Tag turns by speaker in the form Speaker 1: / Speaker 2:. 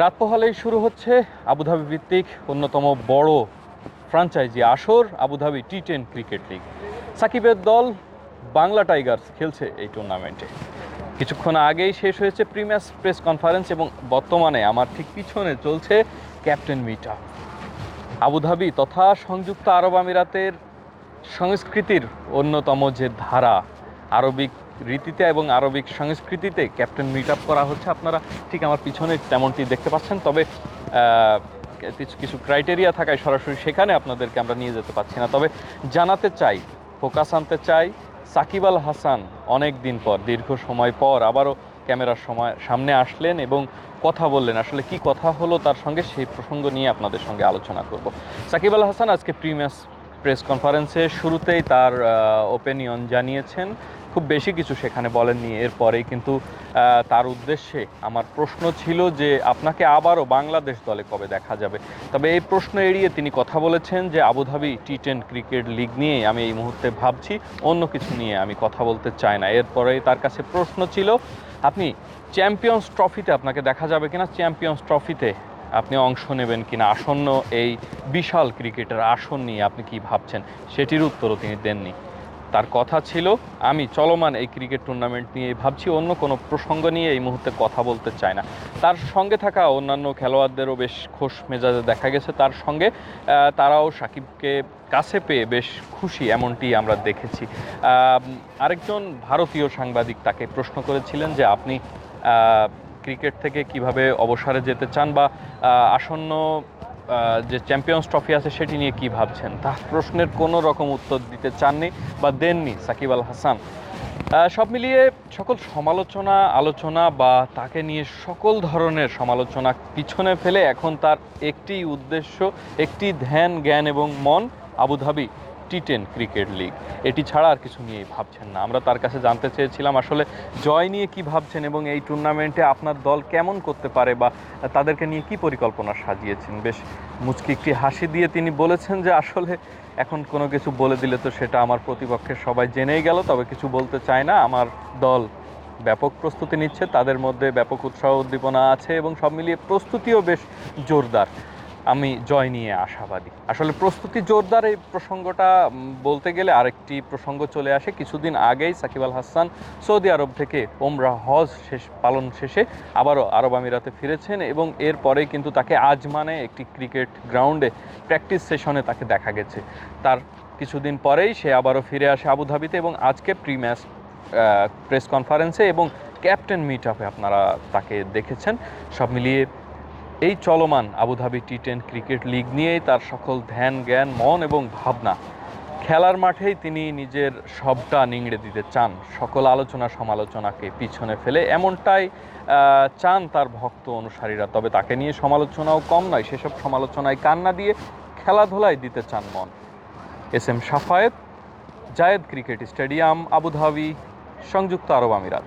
Speaker 1: রাত পোহালেই শুরু হচ্ছে আবুধাবি ভিত্তিক অন্যতম বড় ফ্র্যাঞ্চাইজি আসর আবুধাবি টি10 ক্রিকেট লিগ। সাকিবের দল বাংলা টাইগার্স খেলছে এই টুর্নামেন্টে। কিছুক্ষণ আগেই শেষ হয়েছে প্রি-ম্যাচ প্রেস কনফারেন্স এবং বর্তমানে আমার ঠিক পিছনে চলছে ক্যাপ্টেন মিট আপ। আবুধাবি তথা সংযুক্ত আরব আমিরাতের সংস্কৃতির অন্যতম যে ধারা, আরবিক রীতিতে এবং আরবিক সংস্কৃতিতে ক্যাপ্টেন মিট আপ করা হচ্ছে। আপনারা ঠিক আমার পিছনে তেমনটি দেখতে পাচ্ছেন, তবে কিছু ক্রাইটেরিয়া থাকায় সরাসরি সেখানে আপনাদেরকে আমরা নিয়ে যেতে পারছি না। তবে জানাতে চাই, ফোকাস আনতে চাই, সাকিব আল হাসান অনেক দিন পর, দীর্ঘ সময় পর আবারও ক্যামেরার সামনে আসলেন এবং কথা বললেন। আসলে কি কথা হলো তার সঙ্গে, সেই প্রসঙ্গ নিয়ে আপনাদের সঙ্গে আলোচনা করব। সাকিব আল হাসান আজকে প্রি-ম্যাচ প্রেস কনফারেন্সে শুরুতেই তার ওপিনিয়ন জানিয়েছেন। খুব বেশি কিছু সেখানে বলেননি। এরপরেই কিন্তু তার উদ্দেশ্যে আমার প্রশ্ন ছিল যে আপনাকে আবারও বাংলাদেশ দলে কবে দেখা যাবে। তবে এই প্রশ্ন এড়িয়ে তিনি কথা বলেছেন যে আবুধাবি টি10 ক্রিকেট লিগ নিয়ে আমি এই মুহূর্তে ভাবছি, অন্য কিছু নিয়ে আমি কথা বলতে চাই না। এরপরেই তার কাছে প্রশ্ন ছিল, আপনি চ্যাম্পিয়ন্স ট্রফিতে আপনাকে দেখা যাবে কিনা, চ্যাম্পিয়ন্স ট্রফিতে আপনি অংশ নেবেন কিনা, আসন্ন এই বিশাল ক্রিকেটের আসন নিয়ে আপনি কি ভাবছেন, সেটির উত্তরও তিনি দেননি। তার কথা ছিল, আমি চলমান এই ক্রিকেট টুর্নামেন্ট নিয়ে ভাবছি, অন্য কোনো প্রসঙ্গ নিয়ে এই মুহূর্তে কথা বলতে চায় না। তার সঙ্গে থাকা অন্যান্য খেলোয়াড়দেরও বেশ খোশ মেজাজে দেখা গেছে তার সঙ্গে। তারাও সাকিবকে কাছে পেয়ে বেশ খুশি, এমনটি আমরা দেখেছি। আরেকজন ভারতীয় সাংবাদিক তাকে প্রশ্ন করেছিলেন যে আপনি ক্রিকেট থেকে কিভাবে অবসরে যেতে চান বা আসন্ন যে চ্যাম্পিয়ন্স ট্রফি আছে সেটি নিয়ে কি ভাবছেন। তার প্রশ্নের কোনো রকম উত্তর দিতে চাননি বা দেননি সাকিব আল হাসান। সব মিলিয়ে সকল সমালোচনা, আলোচনা বা তাকে নিয়ে সকল ধরনের সমালোচনা পিছনে ফেলে এখন তার একটি উদ্দেশ্য, একটি ধ্যান, জ্ঞান এবং মন, আবুধাবি টি10 ক্রিকেট লিগ। এটি ছাড়া আর কিছু নিয়েই ভাবছেন না। আমরা তার কাছে জানতে চেয়েছিলাম আসলে জয় নিয়ে কি ভাবছেন এবং এই টুর্নামেন্টে আপনার দল কেমন করতে পারে বা তাদেরকে নিয়ে কি পরিকল্পনা সাজিয়েছেন। বেশ মুচকি একটি হাসি দিয়ে তিনি বলেছেন যে আসলে এখন কোনো কিছু বলে দিলে তো সেটা আমার প্রতিপক্ষের সবাই জেনেই গেল, তবে কিছু বলতে চায় না। আমার দল ব্যাপক প্রস্তুতি নিচ্ছে, তাদের মধ্যে ব্যাপক উৎসাহ উদ্দীপনা আছে এবং সব মিলিয়ে প্রস্তুতিও বেশ জোরদার। আমি জয় নিয়ে আশাবাদী। আসলে প্রস্তুতি জোরদার এই প্রসঙ্গটা বলতে গেলে আরেকটি প্রসঙ্গ চলে আসে। কিছুদিন আগেই সাকিব আল হাসান সৌদি আরব থেকে ওমরা হজ পালন শেষে আবারও আরব আমিরাতে ফিরেছেন এবং এরপরেই কিন্তু তাকে আজমানে একটি ক্রিকেট গ্রাউন্ডে প্র্যাকটিস সেশনে তাকে দেখা গেছে। তার কিছুদিন পরেই সে আবারও ফিরে আসে আবুধাবিতে এবং আজকে প্রি-ম্যাচ প্রেস কনফারেন্সে এবং ক্যাপ্টেন মিট আপে আপনারা তাকে দেখেছেন। সব মিলিয়ে এই চলমান আবুধাবি টি10 ক্রিকেট লিগ নিয়েই তার সকল ধ্যান, জ্ঞান, মন এবং ভাবনা। খেলার মাঠেই তিনি নিজের সবটা নিংড়ে দিতে চান, সকল আলোচনা সমালোচনাকে পিছনে ফেলে, এমনটাই চান তার ভক্ত অনুসারীরা। তবে তাকে নিয়ে সমালোচনাও কম নয়, সেসব সমালোচনায় কান না দিয়ে খেলাধুলায় দিতে চান মন। এস এম সাফায়েত, জায়েদ ক্রিকেট স্টেডিয়াম, আবুধাবি, সংযুক্ত আরব আমিরাত।